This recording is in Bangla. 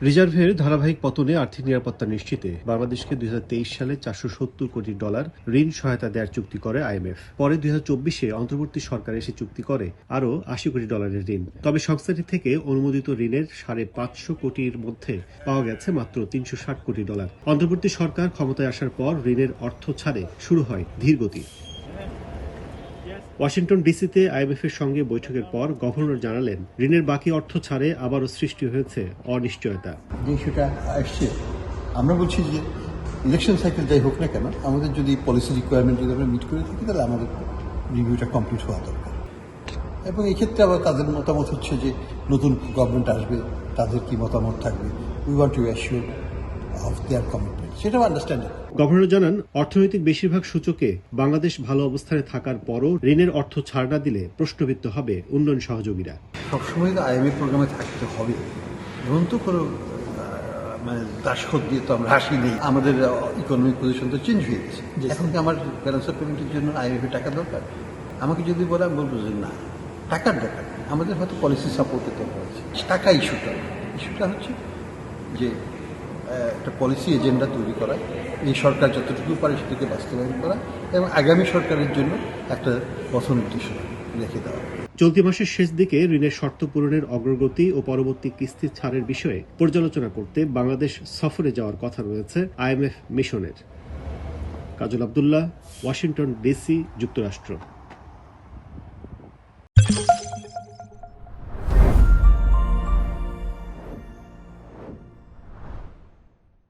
রিজার্ভের ধারাবাহিক পতনে আর্থিক নিরাপত্তা নিশ্চিতে বাংলাদেশকে 2023 সালে $470 কোটি ঋণ সহায়তা দেওয়ার চুক্তি করে আইএমএফ। পরে 2024-এ অন্তর্বর্তী সরকার এসে চুক্তি করে আরও $80 কোটি ঋণ। তবে সংস্থাটি থেকে অনুমোদিত ঋণের $550 কোটির মধ্যে পাওয়া গেছে মাত্র $360 কোটি। অন্তর্বর্তী সরকার ক্ষমতায় আসার পর ঋণের অর্থ ছাড়ে শুরু হয় ধীরগতি। ওয়াশিংটন ডিসিতে আইএমএফের সঙ্গে বৈঠকের পর গভর্নর জানালেন, ঋণের বাকি অর্থ ছাড়ে আবারও সৃষ্টি হয়েছে অনিশ্চয়তা। যে সেটা আসছে, আমরা বলছি যে ইলেকশন সাইকেল যাই হোক না কেন, আমাদের যদি পলিসি রিকোয়ারমেন্ট যদি আমরা মিট করে থাকি, তাহলে আমাদের রিভিউটা কমপ্লিট হওয়া দরকার। এবং এই ক্ষেত্রে আবার তাদের মতামত হচ্ছে যে নতুন গভর্নমেন্ট আসবে, তাদের কি মতামত থাকবে, we want to assure of their commitment, সেটাও আন্ডারস্ট্যান্ডিং। গভর্নর জানান, অর্থনৈতিক বেশিরভাগ সূচকে বাংলাদেশ ভালো অবস্থানে থাকার পরও ঋণের অর্থ ছাড় না দিলে প্রশ্নবিদ্ধ হবে উন্নয়ন সহযোগীরা। সবসময় তো আইএমএফ প্রোগ্রামে থাকতে হবে, এখন তো কোনো মানে দাসখত দিয়ে তো আমরা হাসি নেই। আমাদের ইকোনমিক পজিশন তো চেঞ্জ হয়ে গেছে। এখন কি আমার ব্যালেন্স অফ পেমেন্টের জন্য আইএমএফে টাকা দরকার? আমাকে যদি বলে, আমি বলবো যে না, টাকার দরকার। আমাদের হয়তো পলিসি সাপোর্টের দরকার আছে। টাকা ইস্যুটা হচ্ছে যে একটা পলিসি এজেন্ডা তৈরি করা, এই সরকার যতটুকু পারে সেটাকে বাস্তবায়ন করা এবং আগামী সরকারের জন্য একটা পথ নির্দেশনা রেখে দেওয়া। চলতি মাসের শেষ দিকে ঋণের শর্ত পূরণের অগ্রগতি ও পরবর্তী কিস্তি ছাড়ের বিষয়ে পর্যালোচনা করতে বাংলাদেশ সফরে যাওয়ার কথা রয়েছে আইএমএফ মিশনের। কাজল আব্দুল্লাহ, ওয়াশিংটন ডিসি, যুক্তরাষ্ট্র।